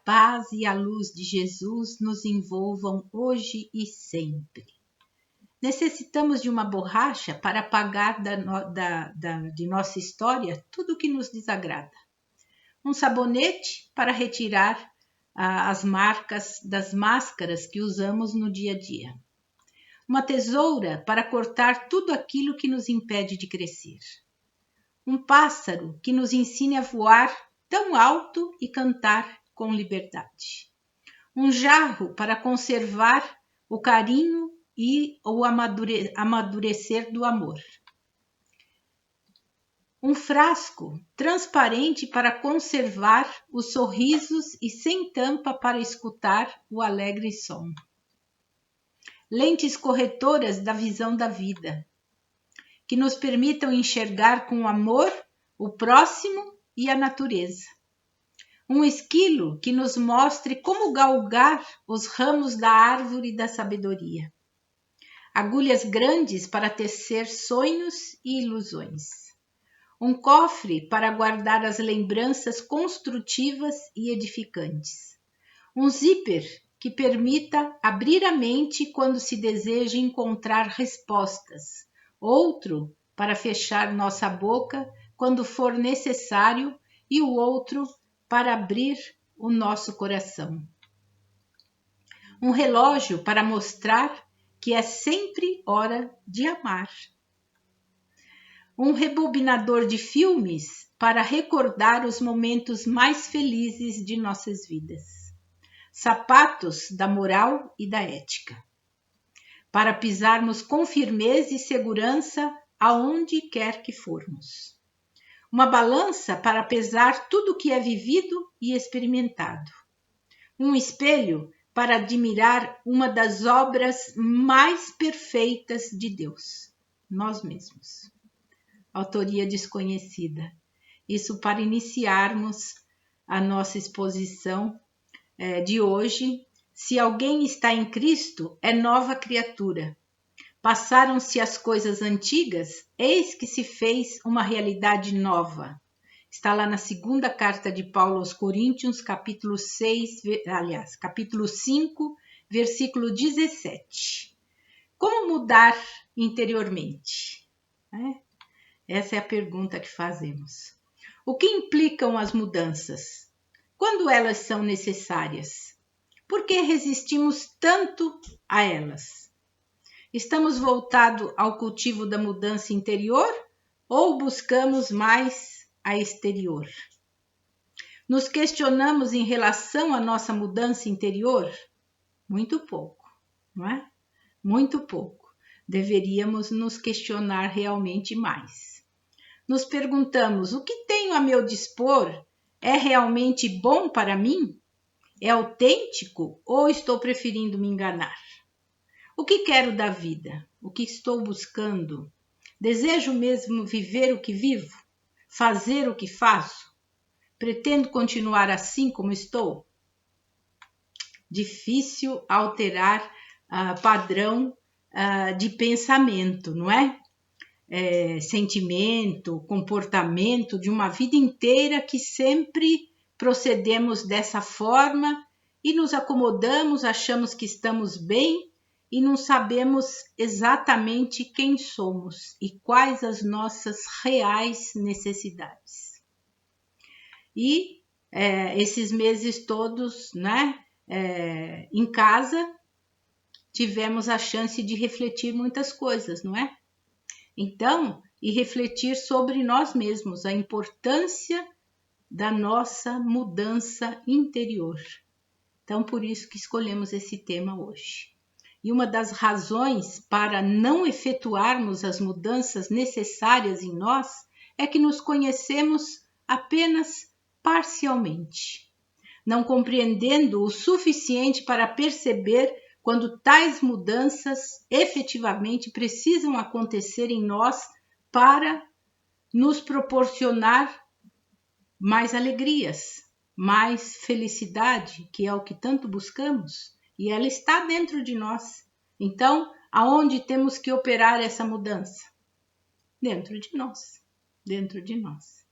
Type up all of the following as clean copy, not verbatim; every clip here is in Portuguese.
paz e a luz de Jesus nos envolvam hoje e sempre. Necessitamos de uma borracha para apagar de nossa história tudo o que nos desagrada. Um sabonete para retirar as marcas das máscaras que usamos no dia a dia. Uma tesoura para cortar tudo aquilo que nos impede de crescer. Um pássaro que nos ensine a voar tão alto e cantar com liberdade. Um jarro para conservar o carinho e o amadurecer do amor. Um frasco transparente para conservar os sorrisos e sem tampa para escutar o alegre som. Lentes corretoras da visão da vida, que nos permitam enxergar com amor o próximo e a natureza. Um esquilo que nos mostre como galgar os ramos da árvore da sabedoria. Agulhas grandes para tecer sonhos e ilusões. Um cofre para guardar as lembranças construtivas e edificantes. Um zíper que permita abrir a mente quando se deseja encontrar respostas. Outro para fechar nossa boca quando for necessário e o outro para abrir o nosso coração. Um relógio para mostrar que é sempre hora de amar. Um rebobinador de filmes para recordar os momentos mais felizes de nossas vidas. Sapatos da moral e da ética. Para pisarmos com firmeza e segurança aonde quer que formos. Uma balança para pesar tudo o que é vivido e experimentado. Um espelho para admirar uma das obras mais perfeitas de Deus, nós mesmos. Autoria desconhecida. Isso para iniciarmos a nossa exposição de hoje. Se alguém está em Cristo, é nova criatura. Passaram-se as coisas antigas, eis que se fez uma realidade nova. Está lá na segunda carta de Paulo aos Coríntios, capítulo 5, versículo 17. Como mudar interiormente? Essa é a pergunta que fazemos. O que implicam as mudanças? Quando elas são necessárias? Por que resistimos tanto a elas? Estamos voltados ao cultivo da mudança interior ou buscamos mais a exterior? Nos questionamos em relação à nossa mudança interior? Muito pouco, não é? Muito pouco. Deveríamos nos questionar realmente mais. Nos perguntamos: o que tenho a meu dispor é realmente bom para mim? É autêntico ou estou preferindo me enganar? O que quero da vida? O que estou buscando? Desejo mesmo viver o que vivo? Fazer o que faço? Pretendo continuar assim como estou? Difícil alterar padrão de pensamento, não é? Sentimento, comportamento de uma vida inteira que sempre procedemos dessa forma e nos acomodamos, achamos que estamos bem e não sabemos exatamente quem somos e quais as nossas reais necessidades. E esses meses todos, né, em casa, tivemos a chance de refletir muitas coisas, não é? Então, e refletir sobre nós mesmos, a importância da nossa mudança interior. Então, por isso que escolhemos esse tema hoje. E uma das razões para não efetuarmos as mudanças necessárias em nós é que nos conhecemos apenas parcialmente, não compreendendo o suficiente para perceber quando tais mudanças efetivamente precisam acontecer em nós para nos proporcionar mais alegrias, mais felicidade, que é o que tanto buscamos, e ela está dentro de nós. Então, aonde temos que operar essa mudança? Dentro de nós, dentro de nós.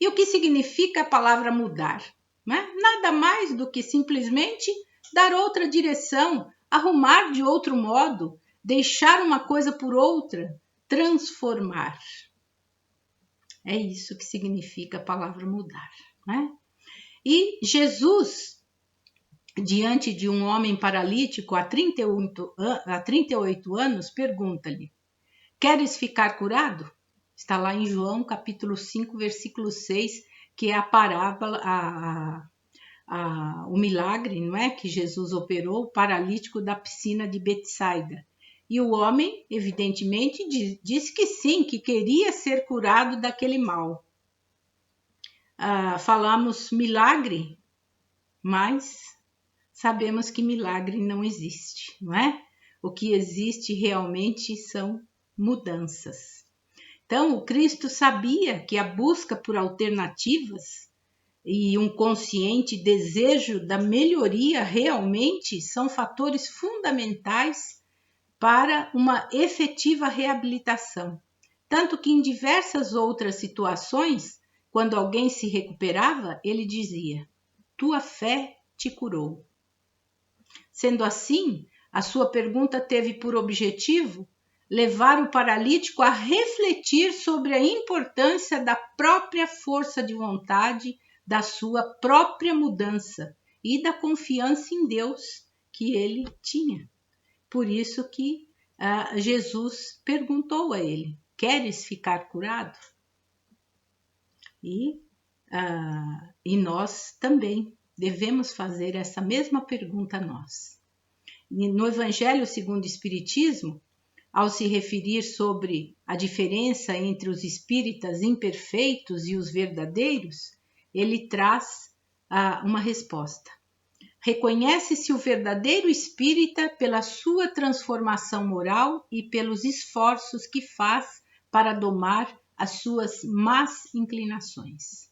E o que significa a palavra mudar? né? Nada mais do que simplesmente dar outra direção, arrumar de outro modo, deixar uma coisa por outra, transformar. É isso que significa a palavra mudar, né? E Jesus, diante de um homem paralítico há 38 anos, pergunta-lhe: queres ficar curado? Está lá em João capítulo 5, versículo 6, que é a parábola, o milagre, não é, que Jesus operou, o paralítico da piscina de Betsaida. E o homem, evidentemente, disse que sim, que queria ser curado daquele mal. Falamos milagre, mas sabemos que milagre não existe, não é? O que existe realmente são mudanças. Então, o Cristo sabia que a busca por alternativas e um consciente desejo da melhoria realmente são fatores fundamentais para uma efetiva reabilitação. Tanto que em diversas outras situações, quando alguém se recuperava, ele dizia: tua fé te curou. Sendo assim, a sua pergunta teve por objetivo levar o paralítico a refletir sobre a importância da própria força de vontade, da sua própria mudança e da confiança em Deus que ele tinha. Por isso que Jesus perguntou a ele: queres ficar curado? E nós também devemos fazer essa mesma pergunta a nós. No Evangelho segundo o Espiritismo, ao se referir sobre a diferença entre os espíritas imperfeitos e os verdadeiros, ele traz uma resposta. Reconhece-se o verdadeiro espírita pela sua transformação moral e pelos esforços que faz para domar as suas más inclinações.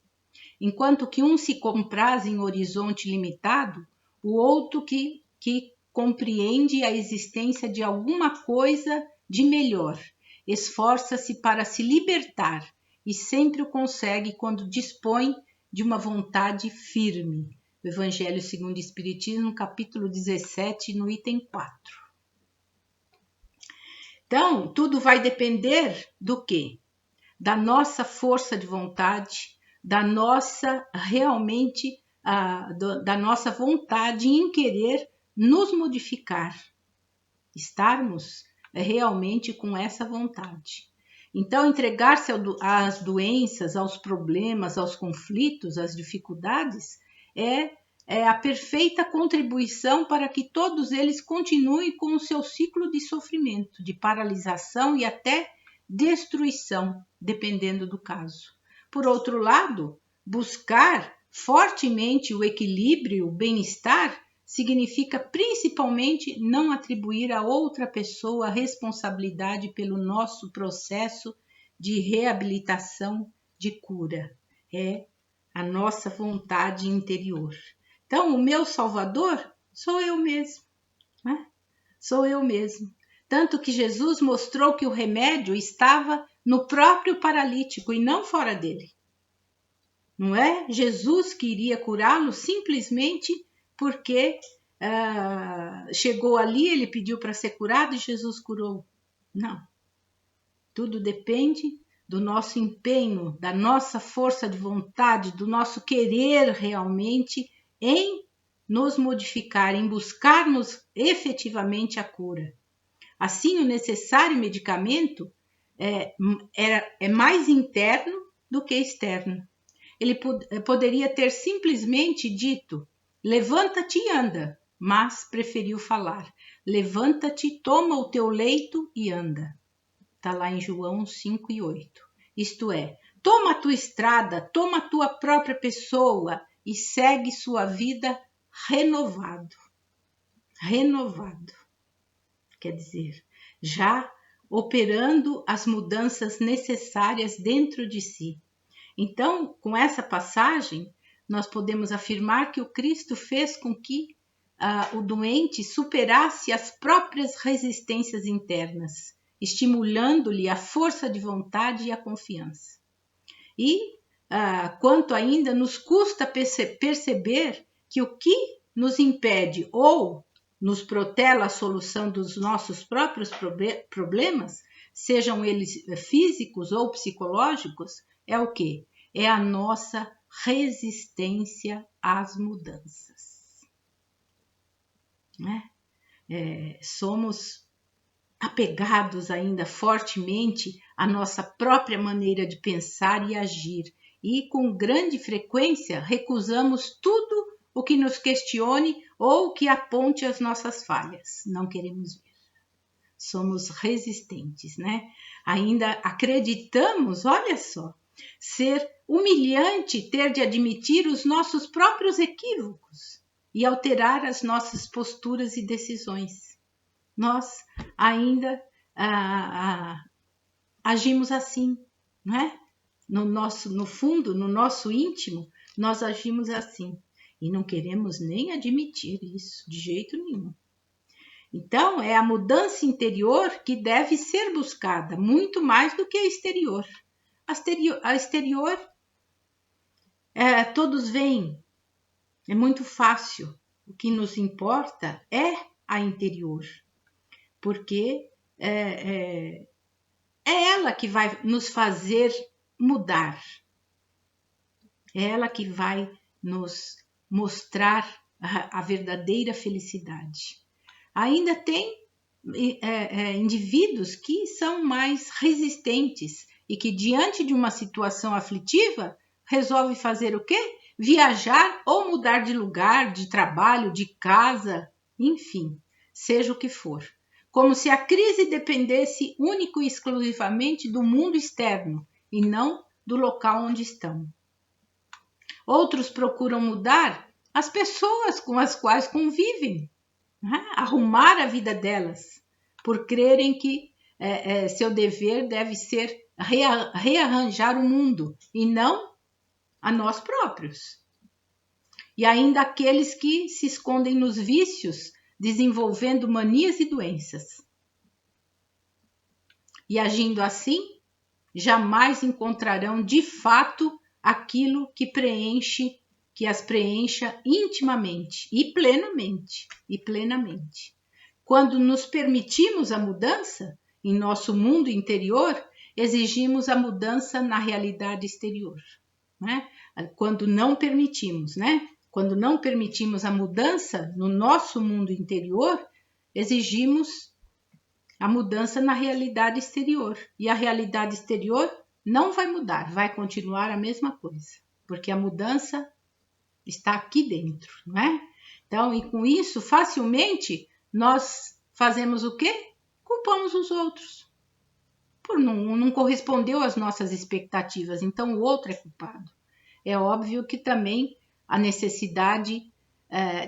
Enquanto que um se compraz em horizonte limitado, o outro que compreende a existência de alguma coisa de melhor, esforça-se para se libertar e sempre o consegue quando dispõe de uma vontade firme. O Evangelho segundo o Espiritismo, capítulo 17, no item 4. Então, tudo vai depender do quê? Da nossa força de vontade, da nossa realmente, da nossa vontade em querer nos modificar, estarmos realmente com essa vontade. Então, entregar-se às doenças, aos problemas, aos conflitos, às dificuldades, é a perfeita contribuição para que todos eles continuem com o seu ciclo de sofrimento, de paralisação e até destruição, dependendo do caso. Por outro lado, buscar fortemente o equilíbrio, o bem-estar, significa principalmente não atribuir a outra pessoa a responsabilidade pelo nosso processo de reabilitação, de cura. É a nossa vontade interior. Então, o meu salvador sou eu mesmo, né? Sou eu mesmo. Tanto que Jesus mostrou que o remédio estava no próprio paralítico e não fora dele. Não é Jesus que iria curá-lo simplesmente porque chegou ali, ele pediu para ser curado e Jesus curou. Não. Tudo depende do nosso empenho, da nossa força de vontade, do nosso querer realmente em nos modificar, em buscarmos efetivamente a cura. Assim, o necessário medicamento é mais interno do que externo. Ele poderia ter simplesmente dito: levanta-te e anda, mas preferiu falar: levanta-te, toma o teu leito e anda. Está lá em João 5 e 8. Isto é, toma a tua estrada, toma a tua própria pessoa e segue sua vida renovado. Renovado. Quer dizer, já operando as mudanças necessárias dentro de si. Então, com essa passagem, nós podemos afirmar que o Cristo fez com que o doente superasse as próprias resistências internas, estimulando-lhe a força de vontade e a confiança. E quanto ainda nos custa perceber que o que nos impede ou nos protela a solução dos nossos próprios problemas, sejam eles físicos ou psicológicos, é o quê? É a nossa resistência às mudanças. Né? Somos apegados ainda fortemente à nossa própria maneira de pensar e agir, e com grande frequência recusamos tudo o que nos questione ou que aponte as nossas falhas. Não queremos ver. Somos resistentes, né? Ainda acreditamos, olha só, ser humilhante ter de admitir os nossos próprios equívocos e alterar as nossas posturas e decisões. Nós ainda agimos assim, não é? No fundo, no nosso íntimo, nós agimos assim. E não queremos nem admitir isso, de jeito nenhum. Então, é a mudança interior que deve ser buscada, muito mais do que a exterior. A exterior, todos veem, é muito fácil. O que nos importa é a interior, porque é ela que vai nos fazer mudar. É ela que vai nos mostrar a verdadeira felicidade. Ainda tem indivíduos que são mais resistentes e que, diante de uma situação aflitiva, resolve fazer o quê? Viajar ou mudar de lugar, de trabalho, de casa, enfim, seja o que for. Como se a crise dependesse único e exclusivamente do mundo externo e não do local onde estão. Outros procuram mudar as pessoas com as quais convivem, né? Arrumar a vida delas, por crerem que seu dever deve ser rearranjar o mundo e não a nós próprios. E ainda aqueles que se escondem nos vícios, desenvolvendo manias e doenças. E agindo assim, jamais encontrarão de fato aquilo que as preencha intimamente e plenamente. Quando nos permitimos a mudança em nosso mundo interior, exigimos a mudança na realidade exterior. Né? Quando não permitimos, né? Quando não permitimos a mudança no nosso mundo interior, exigimos a mudança na realidade exterior. E a realidade exterior não vai mudar, vai continuar a mesma coisa, porque a mudança está aqui dentro, não é? Então, e com isso, facilmente, nós fazemos o quê? Culpamos os outros. Por não correspondeu às nossas expectativas, então o outro é culpado. É óbvio que também a necessidade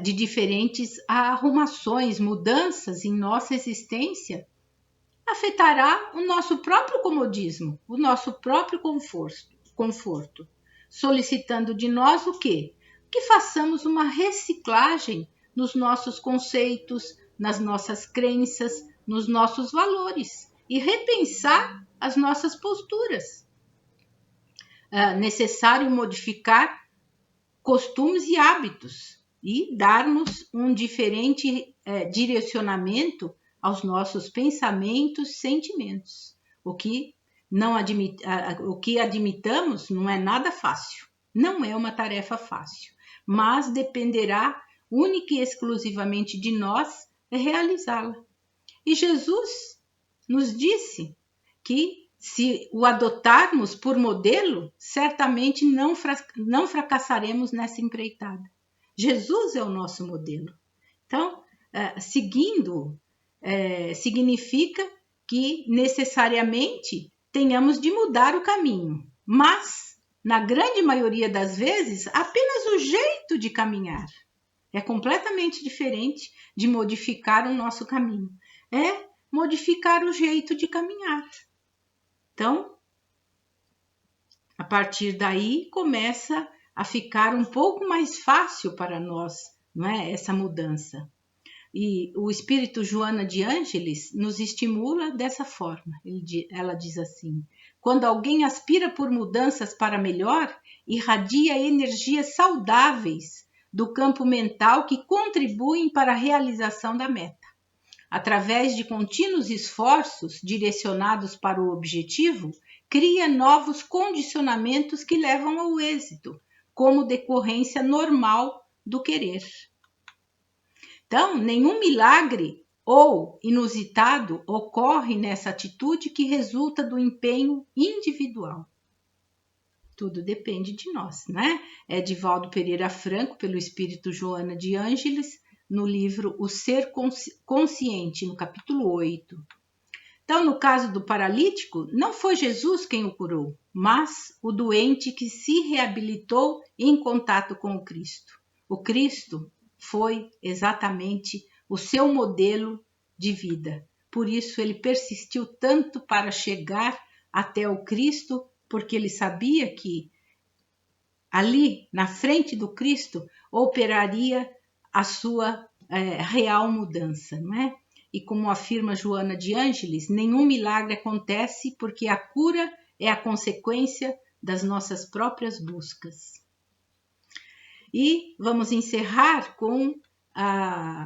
de diferentes arrumações, mudanças em nossa existência, afetará o nosso próprio comodismo, o nosso próprio conforto, solicitando de nós o quê? Que façamos uma reciclagem nos nossos conceitos, nas nossas crenças, nos nossos valores e repensar as nossas posturas. É necessário modificar costumes e hábitos e darmos um diferente direcionamento aos nossos pensamentos e sentimentos. O que admitamos não é nada fácil, não é uma tarefa fácil, mas dependerá única e exclusivamente de nós realizá-la. E Jesus nos disse que, se o adotarmos por modelo, certamente não fracassaremos nessa empreitada. Jesus é o nosso modelo. Então, seguindo, significa que necessariamente tenhamos de mudar o caminho, mas, na grande maioria das vezes, apenas o jeito de caminhar é completamente diferente de modificar o nosso caminho. É modificar o jeito de caminhar. Então, a partir daí começa a ficar um pouco mais fácil para nós, não é? Essa mudança. E o espírito Joana de Ângeles nos estimula dessa forma. Ela diz assim: quando alguém aspira por mudanças para melhor, irradia energias saudáveis do campo mental que contribuem para a realização da meta. Através de contínuos esforços direcionados para o objetivo, cria novos condicionamentos que levam ao êxito, como decorrência normal do querer. Então, nenhum milagre ou inusitado ocorre nessa atitude que resulta do empenho individual. Tudo depende de nós, né? Edivaldo Pereira Franco, pelo Espírito Joana de Ângeles, no livro O Ser Consciente, no capítulo 8. Então, no caso do paralítico, não foi Jesus quem o curou, mas o doente que se reabilitou em contato com o Cristo. O Cristo foi exatamente o seu modelo de vida. Por isso ele persistiu tanto para chegar até o Cristo, porque ele sabia que ali, na frente do Cristo, operaria a sua real mudança, não é? E como afirma Joana de Ângeles, nenhum milagre acontece porque a cura é a consequência das nossas próprias buscas. E vamos encerrar com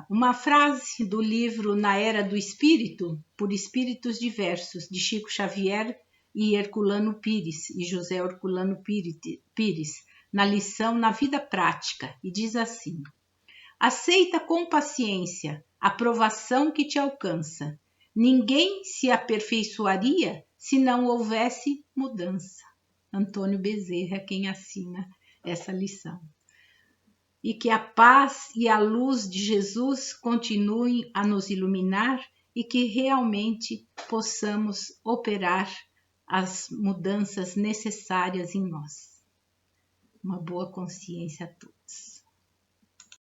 uma frase do livro Na Era do Espírito, por Espíritos Diversos, de Chico Xavier e Herculano Pires, e José Herculano Pires, na lição Na Vida Prática, e diz assim: aceita com paciência a provação que te alcança. Ninguém se aperfeiçoaria se não houvesse mudança. Antônio Bezerra é quem assina essa lição. E que a paz e a luz de Jesus continuem a nos iluminar e que realmente possamos operar as mudanças necessárias em nós. Uma boa consciência a todos.